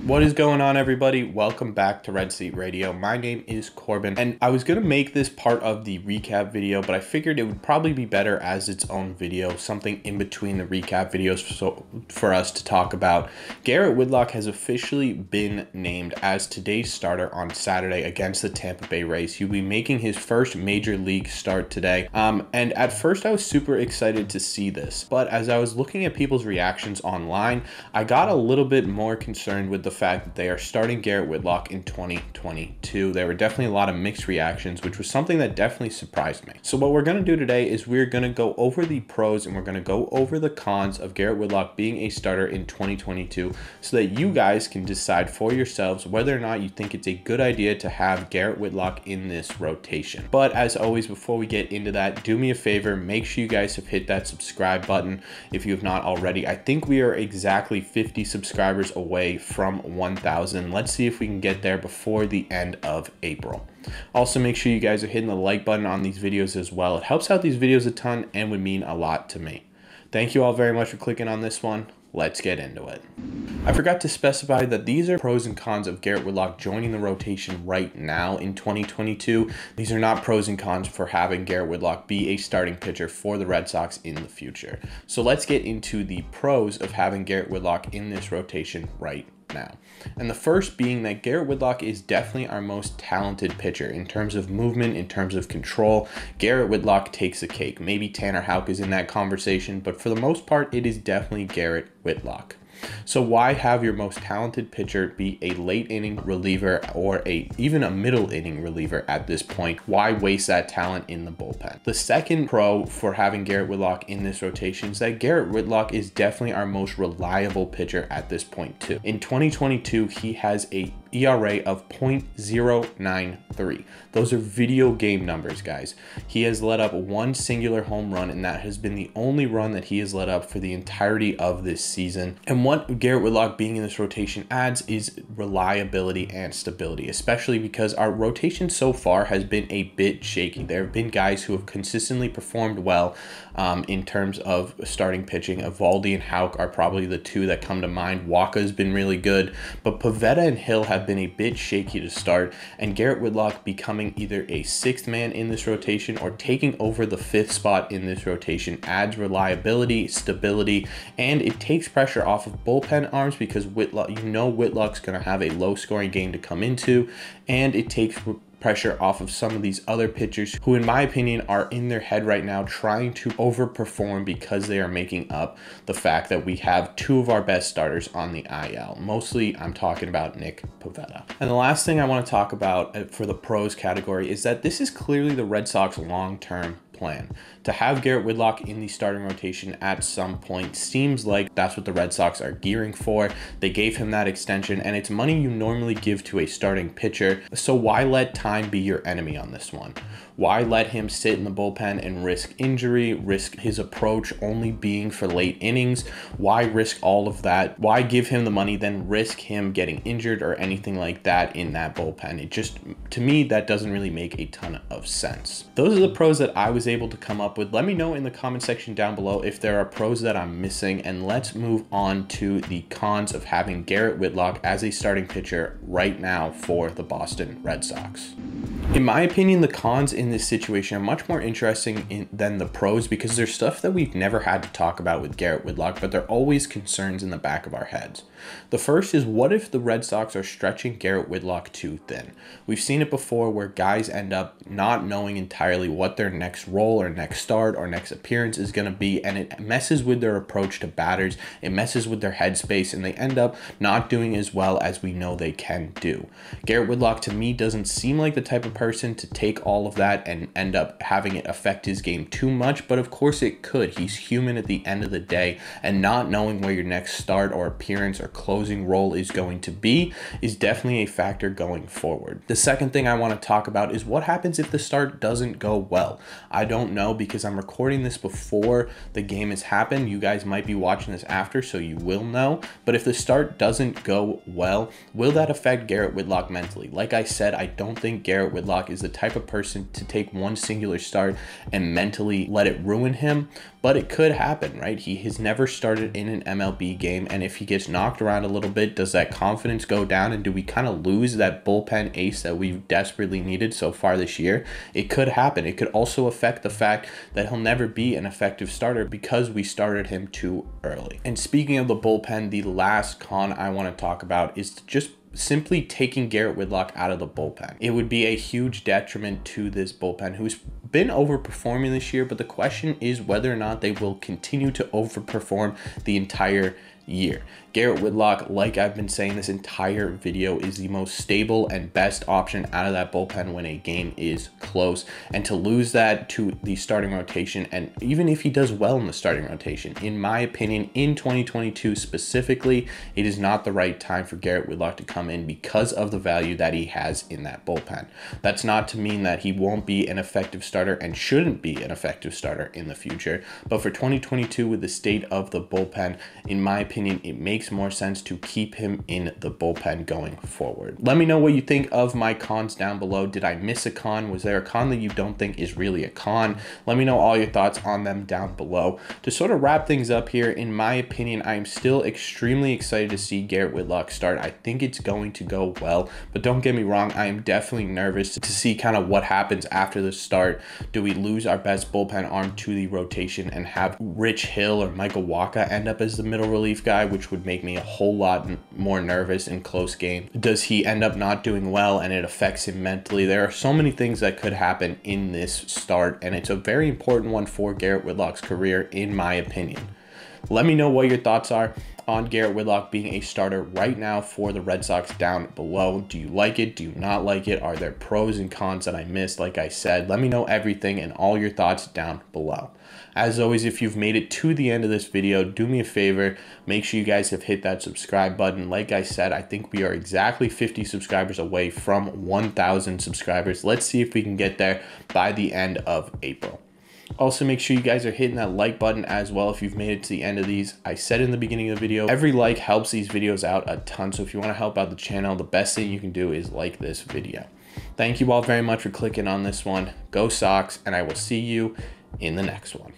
What is going on, everybody? Welcome back to Red Seat Radio. My name is Corbin, and I was going to make this part of the recap video, but I figured it would probably be better as its own video, something in between the recap videos for us to talk about. Garrett Whitlock has officially been named as today's starter on Saturday against the Tampa Bay Rays. He'll be making his first major league start today. And at first I was super excited to see this, but as I was looking at people's reactions online, I got a little bit more concerned with the fact that they are starting Garrett Whitlock in 2022. There were definitely a lot of mixed reactions, which was something that definitely surprised me. So what we're going to do today is we're going to go over the pros and we're going to go over the cons of Garrett Whitlock being a starter in 2022 so that you guys can decide for yourselves whether or not you think it's a good idea to have Garrett Whitlock in this rotation. But as always, before we get into that, do me a favor, make sure you guys have hit that subscribe button if you have not already. I think we are exactly 50 subscribers away from 1,000. Let's see if we can get there before the end of April. Also, make sure you guys are hitting the like button on these videos as well. It helps out these videos a ton and would mean a lot to me. Thank you all very much for clicking on this one. Let's get into it. I forgot to specify that these are pros and cons of Garrett Whitlock joining the rotation right now in 2022. These are not pros and cons for having Garrett Whitlock be a starting pitcher for the Red Sox in the future. So let's get into the pros of having Garrett Whitlock in this rotation right now. And the first being that Garrett Whitlock is definitely our most talented pitcher in terms of movement, in terms of control. Garrett Whitlock takes the cake. Maybe Tanner Houck is in that conversation, but for the most part, it is definitely Garrett Whitlock. So why have your most talented pitcher be a late inning reliever or even a middle inning reliever at this point? Why waste that talent in the bullpen? The second pro for having Garrett Whitlock in this rotation is that Garrett Whitlock is definitely our most reliable pitcher at this point too. In 2022, he has a ERA of 0.093. Those are video game numbers, guys. He has let up one singular home run, and that has been the only run that he has let up for the entirety of this season. And what Garrett Whitlock being in this rotation adds is reliability and stability, especially because our rotation so far has been a bit shaky. There have been guys who have consistently performed well in terms of starting pitching. Evaldi and Houck are probably the two that come to mind. Waka's been really good, but Pivetta and Hill have been a bit shaky to start, and Garrett Whitlock becoming either a sixth man in this rotation or taking over the fifth spot in this rotation adds reliability, stability, and it takes pressure off of bullpen arms because Whitlock, Whitlock's going to have a low scoring game to come into, and it takes pressure off of some of these other pitchers who, in my opinion, are in their head right now trying to overperform because they are making up the fact that we have two of our best starters on the IL. Mostly, I'm talking about Nick Pivetta. And the last thing I want to talk about for the pros category is that this is clearly the Red Sox long-term plan. To have Garrett Whitlock in the starting rotation at some point seems like that's what the Red Sox are gearing for. They gave him that extension, and it's money you normally give to a starting pitcher. So why let time be your enemy on this one? Why let him sit in the bullpen and risk injury, risk his approach only being for late innings? Why risk all of that? Why give him the money, then risk him getting injured or anything like that in that bullpen? It just, to me, that doesn't really make a ton of sense. Those are the pros that I was able to come up with. Let me know in the comment section down below if there are pros that I'm missing, and let's move on to the cons of having Garrett Whitlock as a starting pitcher right now for the Boston Red Sox. In my opinion, the cons in this situation are much more interesting than the pros because there's stuff that we've never had to talk about with Garrett Whitlock, but they're always concerns in the back of our heads. The first is, what if the Red Sox are stretching Garrett Whitlock too thin? We've seen it before where guys end up not knowing entirely what their next role or next start or next appearance is going to be, and it messes with their approach to batters, it messes with their headspace, and they end up not doing as well as we know they can do. Garrett Whitlock, to me, doesn't seem like the type of person to take all of that and end up having it affect his game too much, but of course it could. He's human at the end of the day, and not knowing where your next start or appearance or closing role is going to be is definitely a factor going forward. The second thing I want to talk about is what happens if the start doesn't go well. I don't know because I'm recording this before the game has happened. You guys might be watching this after, so you will know. But if the start doesn't go well, will that affect Garrett Whitlock mentally? Like I said, I don't think Garrett Whitlock is the type of person to take one singular start and mentally let it ruin him, but it could happen, right? He has never started in an MLB game, and if he gets knocked around a little bit, does that confidence go down, and do we kind of lose that bullpen ace that we've desperately needed so far this year? It could happen. It could also affect the fact that he'll never be an effective starter because we started him too early. And speaking of the bullpen, the last con I want to talk about is just simply taking Garrett Whitlock out of the bullpen. It would be a huge detriment to this bullpen, who's been overperforming this year, but the question is whether or not they will continue to overperform the entire year. Garrett Whitlock, like I've been saying this entire video, is the most stable and best option out of that bullpen when a game is close. And to lose that to the starting rotation, and even if he does well in the starting rotation, in my opinion, in 2022 specifically, it is not the right time for Garrett Whitlock to come in because of the value that he has in that bullpen. That's not to mean that he won't be an effective starter and shouldn't be an effective starter in the future, but for 2022, with the state of the bullpen, in my opinion, it makes more sense to keep him in the bullpen going forward. Let me know what you think of my cons down below. Did I miss a con? Was there a con that you don't think is really a con? Let me know all your thoughts on them down below. To sort of wrap things up here, in my opinion, I am still extremely excited to see Garrett Whitlock start. I think it's going to go well, but don't get me wrong, I am definitely nervous to see kind of what happens after the start. Do we lose our best bullpen arm to the rotation and have Rich Hill or Michael Wacha end up as the middle relief guy, which would make me a whole lot more nervous in close game? Does he end up not doing well and it affects him mentally? There are so many things that could happen in this start, and it's a very important one for Garrett Whitlock's career, in my opinion. Let me know what your thoughts are on Garrett Whitlock being a starter right now for the Red Sox down below. Do you like it? Do you not like it? Are there pros and cons that I missed? Like I said, let me know everything and all your thoughts down below. As always, if you've made it to the end of this video, do me a favor, make sure you guys have hit that subscribe button. Like I said, I think we are exactly 50 subscribers away from 1,000 subscribers. Let's see if we can get there by the end of April. Also, make sure you guys are hitting that like button as well if you've made it to the end of these. I said in the beginning of the video, every like helps these videos out a ton. So if you want to help out the channel, the best thing you can do is like this video. Thank you all very much for clicking on this one. Go Sox, and I will see you in the next one.